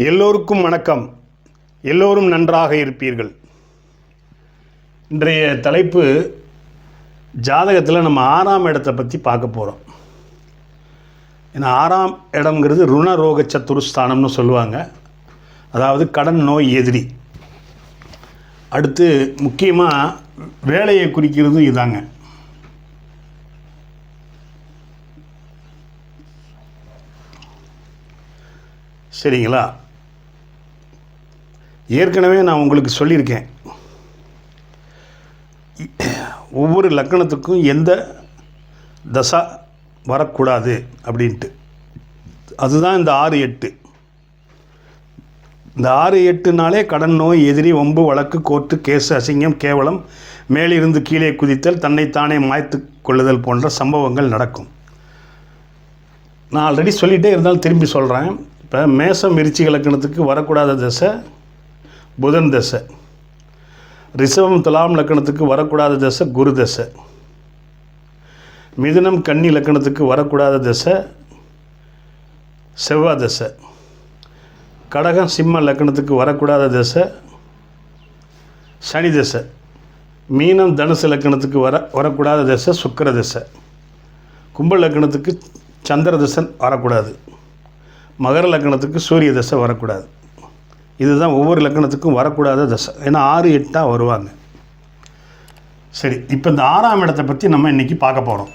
எல்லோருக்கும் வணக்கம். எல்லோரும் நன்றாக இருப்பீர்கள். இன்றைய தலைப்பு ஜாதகத்தில் நம்ம 6ஆம் இடத்தை பற்றி பார்க்க போகிறோம். ஏன்னா 6ஆம் இடம்ங்கிறது ருணரோக சத்துருஸ்தானம்னு சொல்லுவாங்க. அதாவது கடன் நோய் எதிரி. அடுத்து முக்கியமாக வேலையை குறிக்கிறதும் இதாங்க. சரிங்களா? ஏற்கனவே நான் உங்களுக்கு சொல்லியிருக்கேன், ஒவ்வொரு லக்கணத்துக்கும் எந்த தசா வரக்கூடாது அப்படின்ட்டு. அதுதான் இந்த 6-8. இந்த 6-8நாலே கடன் நோய் எதிரி, வம்பு, வழக்கு, கோர்ட்டு கேஸு, அசிங்கம், கேவலம், மேலிருந்து கீழே குதித்தல், தன்னைத்தானே மாய்த்து கொள்ளுதல் போன்ற சம்பவங்கள் நடக்கும். நான் ஆல்ரெடி சொல்லிகிட்டே இருந்தாலும் திரும்பி சொல்கிறேன். இப்போ மேசம் விருச்சிக லக்கணத்துக்கு வரக்கூடாத தசை புதன் தசை. ரிஷபம் துலாம் லக்கணத்துக்கு வரக்கூடாத தசை குரு தசை. மிதுனம் கன்னி லக்கணத்துக்கு வரக்கூடாத தசை செவ்வாய் தசை. கடகம் சிம்ம லக்கணத்துக்கு வரக்கூடாத தசை சனி தசை. மீனம் தனுசு லக்கணத்துக்கு வரக்கூடாத தசை சுக்கிர தசை. கும்ப லக்கணத்துக்கு சந்திர தசை வரக்கூடாது. மகர லக்கணத்துக்கு சூரிய தசை வரக்கூடாது. இதுதான் ஒவ்வொரு லக்கணத்துக்கும் வரக்கூடாத தசை. ஏன்னா 6-8 வருவாங்க. சரி, இப்போ இந்த 6ஆம் இடத்தை பற்றி நம்ம இன்றைக்கி பார்க்க போகிறோம்.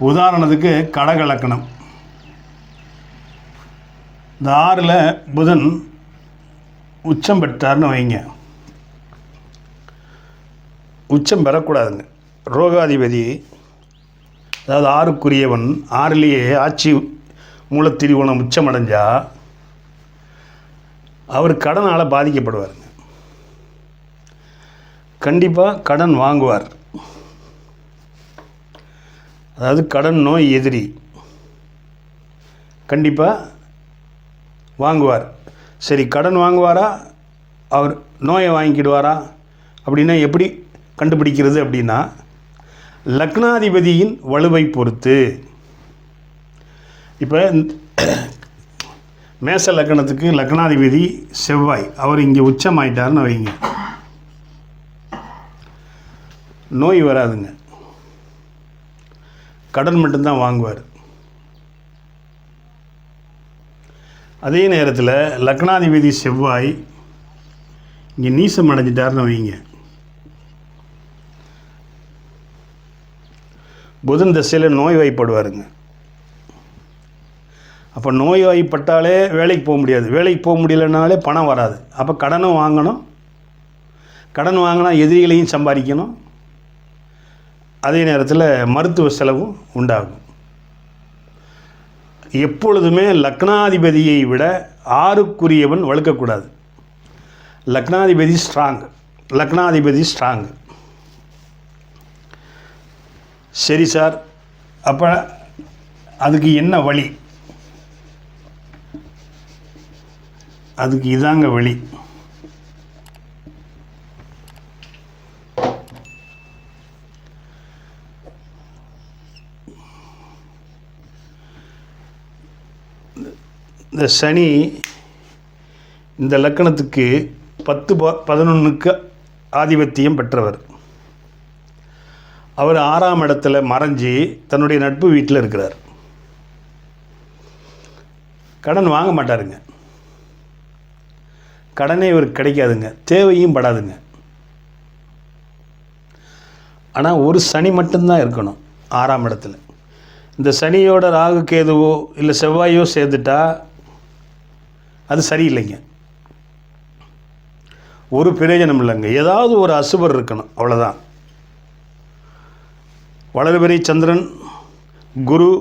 உதாரணத்துக்கு கடக லக்கணம். இந்த 6ல் புதன் உச்சம் பெற்றார்னு வைங்க. உச்சம் பெறக்கூடாதுங்க. ரோகாதிபதி, அதாவது 6க்குரியவன் 6லேயே ஆட்சி மூலத்திரிகோணம் உச்சம் அடைஞ்சால் அவர் கடனால் பாதிக்கப்படுவாருங்க. கண்டிப்பாக கடன் வாங்குவார். அதாவது கடன் நோய் எதிரி கண்டிப்பாக வாங்குவார். சரி, கடன் வாங்குவாரா, அவர் நோயை வாங்கிக்கிடுவாரா அப்படின்னா எப்படி கண்டுபிடிக்கிறது அப்படின்னா, லக்னாதிபதியின் வலுவை பொறுத்து. இப்போ மேச லக்கணத்துக்கு லக்னாதிபதி செவ்வாய், அவர் இங்கே உச்சமாயிட்டார்னு வைங்க, நோய் வராதுங்க, கடன் மட்டும்தான் வாங்குவார். அதே நேரத்தில் லக்னாதிபதி செவ்வாய் இங்கே நீசம் அடைஞ்சிட்டார்னு வைங்க, புதன் தசையில் நோய்வாய்ப்படுவாருங்க. அப்போ நோய்வாய்ப்பட்டாலே வேலைக்கு போக முடியாது. வேலைக்கு போக முடியலனாலே பணம் வராது. அப்போ கடனும் வாங்கணும். கடன் வாங்கினா எதிரிகளையும் சம்பாதிக்கணும். அதே நேரத்தில் மருத்துவ செலவும் உண்டாகும். எப்பொழுதுமே லக்னாதிபதியை விட 6க்குரியவன் வழுக்கக்கூடாது. லக்னாதிபதி ஸ்ட்ராங். சரி சார், அப்போ அதுக்கு என்ன வழி? அதுக்கு இதாங்க வழி. இந்த சனி இந்த லக்கணத்துக்கு 10-11க்கு ஆதிபத்தியம் பெற்றவர். அவர் 6ஆம் இடத்துல மறைஞ்சி தன்னுடைய நட்பு வீட்டில் இருக்கிறார். கடன் வாங்க மாட்டாருங்க. கடனே இவருக்கு கிடைக்காதுங்க, தேவையும் படாதுங்க. ஆனால் ஒரு சனி மட்டும்தான் இருக்கணும் 6ஆம் இடத்துல. இந்த சனியோட ராகு கேதுவோ இல்லை செவ்வாயோ சேர்ந்துட்டா அது சரியில்லைங்க, ஒரு பிரயோஜனம் இல்லைங்க. ஏதாவது ஒரு அசுபர் இருக்கணும், அவ்வளோதான். வளர்பிறை சந்திரன், குரு,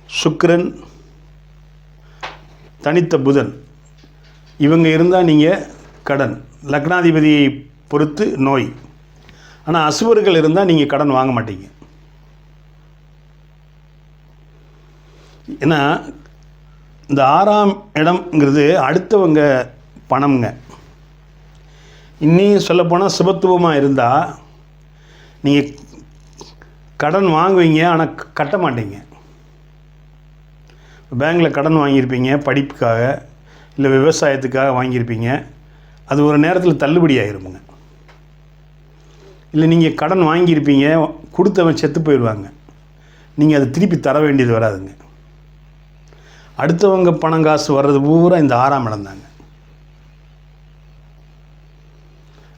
சுக்கிரன், தனித்த புதன், இவங்க இருந்தால் நீங்கள் கடன், லக்னாதிபதியை பொறுத்து நோய். ஆனால் அசுவர்கள் இருந்தால் நீங்கள் கடன் வாங்க மாட்டீங்க. ஏன்னா இந்த 6ஆம் இடம்ங்கிறது அடுத்தவங்க பணம்ங்க. இன்னும் சொல்லப்போனால் சுபத்துவமாக இருந்தால் நீங்கள் கடன் வாங்குவீங்க, ஆனால் கட்ட மாட்டீங்க. பேங்கில் கடன் வாங்கியிருப்பீங்க படிப்புக்காக, இல்லை விவசாயத்துக்காக வாங்கியிருப்பீங்க. அது ஒரு நேரத்தில் தள்ளுபடி ஆகிருமுங்க. இல்லை நீங்கள் கடன் வாங்கியிருப்பீங்க, கொடுத்தவன் செத்து போயிடுவாங்க, நீங்கள் அதை திருப்பி தர வேண்டியது வராதுங்க. அடுத்தவங்க பணம் காசு வர்றது பூரா இந்த 6ஆம் இடம் தாங்க.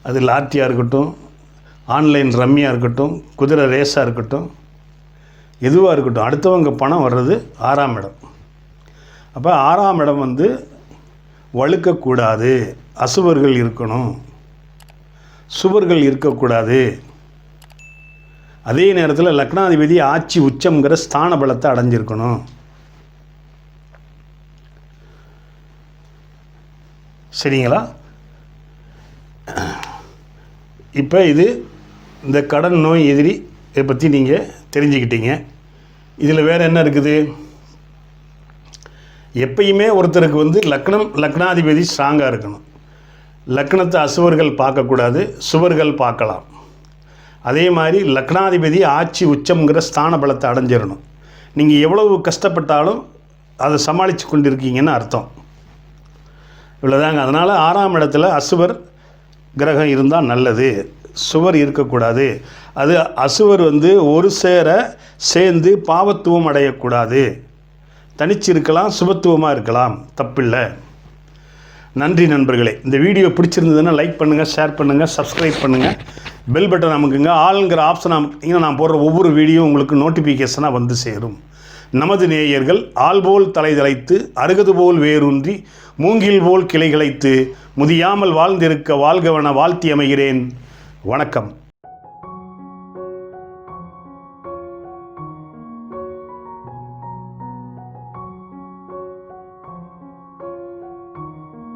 அது லாட்டரியாக இருக்கட்டும், ஆன்லைன் ரம்மியாக இருக்கட்டும், குதிரை ரேஸாக இருக்கட்டும், எதுவாக இருக்கட்டும், அடுத்தவங்க பணம் வர்றது 6ஆம் இடம். அப்போ 6ஆம் இடம் வழுக்கக்கூடாது, அசுவர்கள் இருக்கணும், சுவர்கள் இருக்கக்கூடாது. அதே நேரத்தில் லக்னாதிபதி ஆட்சி உச்சம்ங்கிற ஸ்தான பலத்தை அடைஞ்சிருக்கணும். சரிங்களா? இப்போ இந்த கடன் நோய் எதிரி இதை பற்றி நீங்கள் தெரிஞ்சுக்கிட்டீங்க. இதில் வேறு என்ன இருக்குது? எப்பயுமே ஒருத்தருக்கு லக்னாதிபதி ஸ்ட்ராங்காக இருக்கணும். லக்னத்தை அசுவர்கள் பார்க்கக்கூடாது, சுவர்கள் பார்க்கலாம். அதே மாதிரி லக்னாதிபதி ஆட்சி உச்சம்ங்கிற ஸ்தான பலத்தை அடைஞ்சிடணும். நீங்கள் எவ்வளவு கஷ்டப்பட்டாலும் அதை சமாளித்து கொண்டிருக்கீங்கன்னு அர்த்தம். இவ்வளோதாங்க. அதனால் 6ஆம் இடத்துல அசுவர் கிரகம் இருந்தால் நல்லது, சுவர் இருக்கக்கூடாது. அது அசுவர் ஒரு சேர சேர்ந்து பாவத்துவம் அடையக்கூடாது. தனிச்சு இருக்கலாம், சுபத்துவமாக இருக்கலாம், தப்பில்லை. நன்றி நண்பர்களே. இந்த வீடியோ பிடிச்சிருந்ததுன்னா லைக் பண்ணுங்கள், ஷேர் பண்ணுங்கள், சப்ஸ்கிரைப் பண்ணுங்கள், பெல் பட்டன் அமுக்குங்க. ஆளுங்கிற ஆப்ஷன் அமுக்கிங்கன்னா நான் போடுற ஒவ்வொரு வீடியோ உங்களுக்கு நோட்டிஃபிகேஷனாக சேரும். நமது நேயர்கள் ஆள் போல் தலை தலைத்து, அருகது போல் வேரூன்றி, மூங்கில் போல் கிளை கிளைத்து, முதியாமல் வாழ்ந்திருக்க வாழ்கவன வாழ்த்தி அமைகிறேன். வணக்கம்.